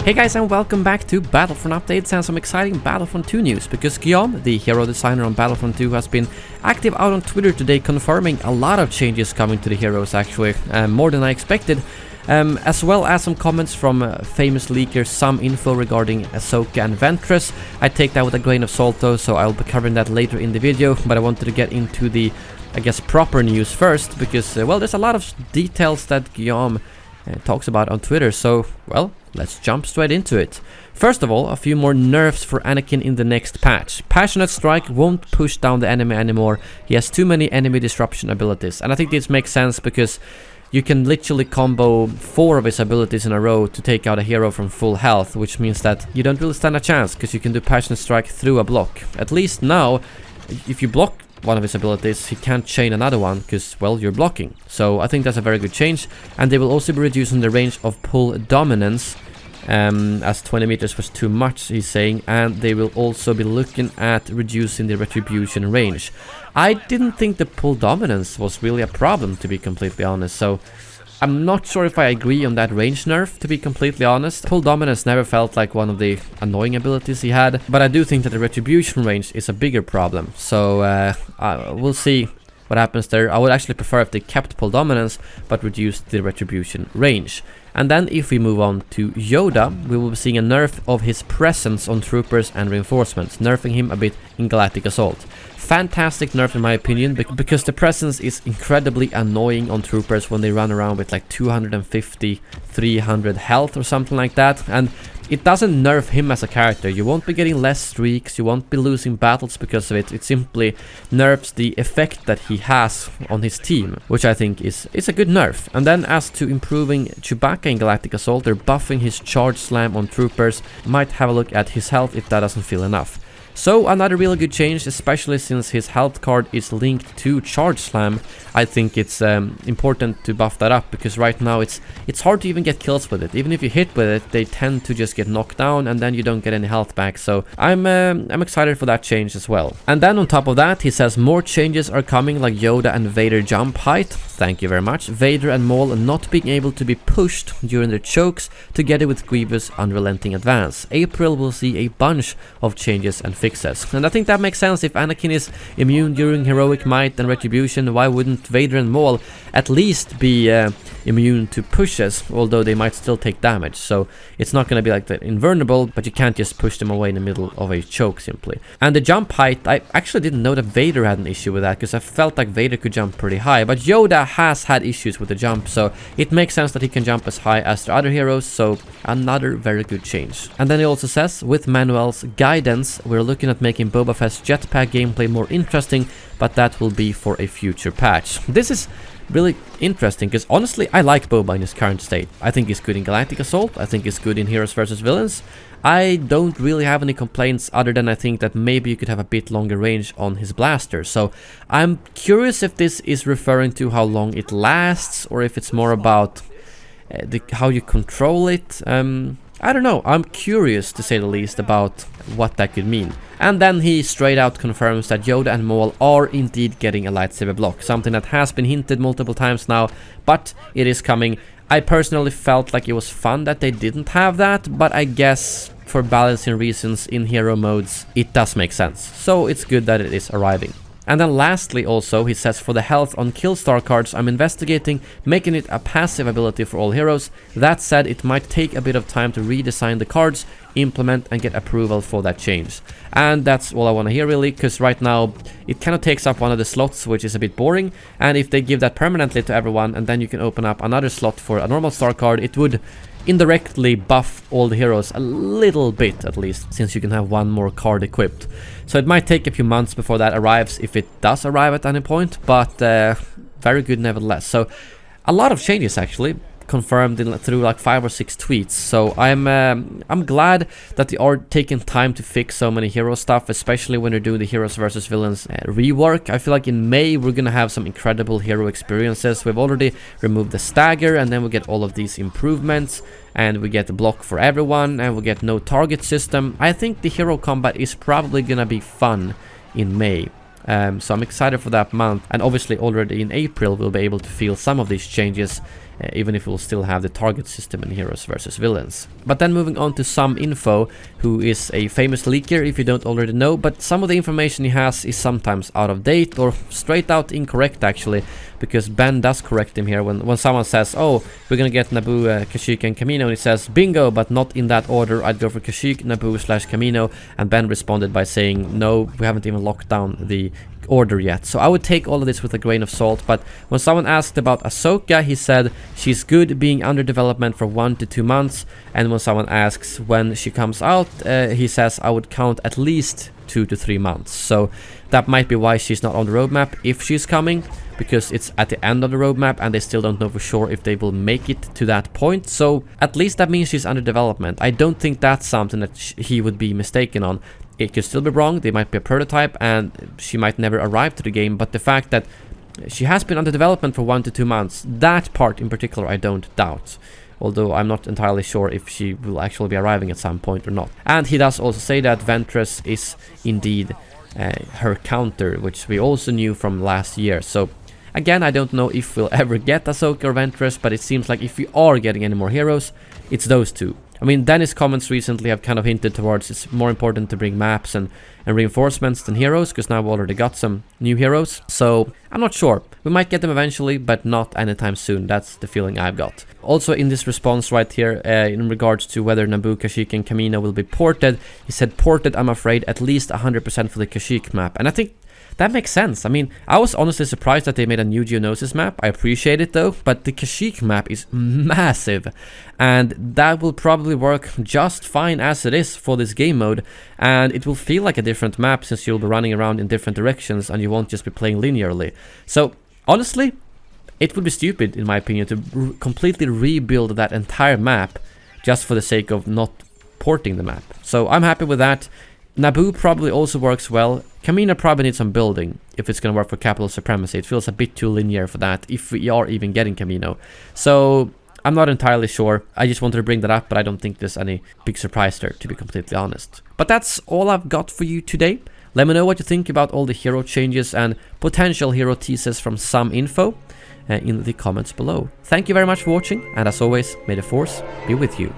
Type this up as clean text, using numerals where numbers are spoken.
Hey guys, and welcome back to Battlefront Updates and some exciting Battlefront 2 news, because Guillaume, the hero designer on Battlefront 2, has been active out on Twitter today confirming a lot of changes coming to the heroes, actually, more than I expected, as well as some comments from famous leakers, some info regarding Ahsoka and Ventress. I take that with a grain of salt though, so I'll be covering that later in the video, but I wanted to get into the, I guess, proper news first, because, well, there's a lot of details that Guillaume talks about on Twitter, so, well, let's jump straight into it. First of all, a few more nerfs for Anakin in the next patch. Passionate Strike won't push down the enemy anymore. He has too many enemy disruption abilities, and I think this makes sense because you can literally combo 4 of his abilities in a row to take out a hero from full health, which means that you don't really stand a chance because you can do Passionate Strike through a block. At least now, if you block one of his abilities, he can't chain another one because, well, you're blocking. So I think that's a very good change, and they will also be reducing the range of pull dominance, as 20 meters was too much, he's saying, and they will also be looking at reducing the retribution range. I didn't think the pull dominance was really a problem, to be completely honest, so I'm not sure if I agree on that range nerf, to be completely honest. Pull dominance never felt like one of the annoying abilities he had, but I do think that the retribution range is a bigger problem, so we'll see what happens there. I would actually prefer if they kept pull dominance but reduced the retribution range. And then if we move on to Yoda, we will be seeing a nerf of his presence on troopers and reinforcements, nerfing him a bit in Galactic Assault. Fantastic nerf in my opinion, because the presence is incredibly annoying on troopers when they run around with like 250, 300 health or something like that, and it doesn't nerf him as a character. You won't be getting less streaks, you won't be losing battles because of it. It simply nerfs the effect that he has on his team, which I think is a good nerf. And then as to improving Chewbacca in Galactic Assault, they're buffing his charge slam on troopers. Might have a look at his health if that doesn't feel enough. So another really good change, especially since his health card is linked to Charge Slam. I think it's important to buff that up, because right now it's hard to even get kills with it. Even if you hit with it, they tend to just get knocked down and then you don't get any health back. So I'm excited for that change as well. And then on top of that, he says more changes are coming, like Yoda and Vader jump height. Thank you very much. Vader and Maul not being able to be pushed during their chokes, together with Grievous unrelenting advance. April will see a bunch of changes and fixes. And I think that makes sense. If Anakin is immune during Heroic Might and Retribution, why wouldn't Vader and Maul at least be immune to pushes, although they might still take damage. So it's not going to be like that invulnerable, but you can't just push them away in the middle of a choke simply. And the jump height, I actually didn't know that Vader had an issue with that, because I felt like Vader could jump pretty high, but Yoda has had issues with the jump, so it makes sense that he can jump as high as the other heroes, so another very good change. And then he also says, with Manuel's guidance, we're looking at making Boba Fett's Jetpack gameplay more interesting, but that will be for a future patch. This is really interesting, because honestly I like Boba in his current state. I think he's good in Galactic Assault, I think he's good in Heroes vs Villains. I don't really have any complaints, other than I think that maybe you could have a bit longer range on his blaster. So I'm curious if this is referring to how long it lasts, or if it's more about how you control it. I don't know, I'm curious to say the least about what that could mean. And then he straight out confirms that Yoda and Maul are indeed getting a lightsaber block, something that has been hinted multiple times now, but it is coming. I personally felt like it was fun that they didn't have that, but I guess for balancing reasons in hero modes, it does make sense. So it's good that it is arriving. And then lastly also, he says, for the health on kill star cards, I'm investigating making it a passive ability for all heroes. That said, it might take a bit of time to redesign the cards, implement and get approval for that change. And that's all I want to hear really, because right now it kind of takes up one of the slots, which is a bit boring. And if they give that permanently to everyone, and then you can open up another slot for a normal star card, it would indirectly buff all the heroes a little bit, at least, since you can have one more card equipped. So it might take a few months before that arrives, if it does arrive at any point, but very good nevertheless. So a lot of changes actually confirmed through like 5 or 6 tweets. So I'm glad that they are taking time to fix so many hero stuff, especially when they're doing the Heroes vs Villains rework. I feel like in May we're gonna have some incredible hero experiences. We've already removed the stagger, and then we get all of these improvements, and we get the block for everyone, and we get no target system. I think the hero combat is probably gonna be fun in May. So I'm excited for that month, and obviously already in April we'll be able to feel some of these changes even if we'll still have the target system in Heroes versus Villains. But then moving on to some info, who is a famous leaker if you don't already know, but some of the information he has is sometimes out of date or straight out incorrect actually, because Ben does correct him here when someone says, oh, we're gonna get Naboo, Kashyyyk and Kamino, and he says, bingo, but not in that order, I'd go for Kashyyyk, Naboo / Kamino, and Ben responded by saying, no, we haven't even locked down the order yet. So I would take all of this with a grain of salt, but when someone asked about Ahsoka, he said she's good being under development for 1 to 2 months, and when someone asks when she comes out, he says I would count at least 2 to 3 months. So that might be why she's not on the roadmap if she's coming, because it's at the end of the roadmap and they still don't know for sure if they will make it to that point. So at least that means she's under development. I don't think that's something that he would be mistaken on. It could still be wrong, they might be a prototype and she might never arrive to the game, but the fact that she has been under development for 1 to 2 months, that part in particular I don't doubt. Although I'm not entirely sure if she will actually be arriving at some point or not. And he does also say that Ventress is indeed her counter, which we also knew from last year. So again, I don't know if we'll ever get Ahsoka or Ventress, but it seems like if we are getting any more heroes, it's those two. I mean, Dennis' comments recently have kind of hinted towards it's more important to bring maps and reinforcements than heroes, because now we've already got some new heroes. So I'm not sure. We might get them eventually, but not anytime soon. That's the feeling I've got. Also in this response right here, in regards to whether Naboo, Kashyyyk and Kamino will be ported, he said ported, I'm afraid, at least 100% for the Kashyyyk map. And I think that makes sense. I mean, I was honestly surprised that they made a new Geonosis map. I appreciate it though, but the Kashyyyk map is massive, and that will probably work just fine as it is for this game mode, and it will feel like a different map since you'll be running around in different directions and you won't just be playing linearly. So honestly, it would be stupid in my opinion to completely rebuild that entire map just for the sake of not porting the map. So I'm happy with that. Naboo probably also works well. Kamino probably needs some building if it's going to work for Capital Supremacy. It feels a bit too linear for that if we are even getting Kamino. So I'm not entirely sure. I just wanted to bring that up, but I don't think there's any big surprise there, to be completely honest. But that's all I've got for you today. Let me know what you think about all the hero changes and potential hero teases from some info in the comments below. Thank you very much for watching, and as always, may the Force be with you.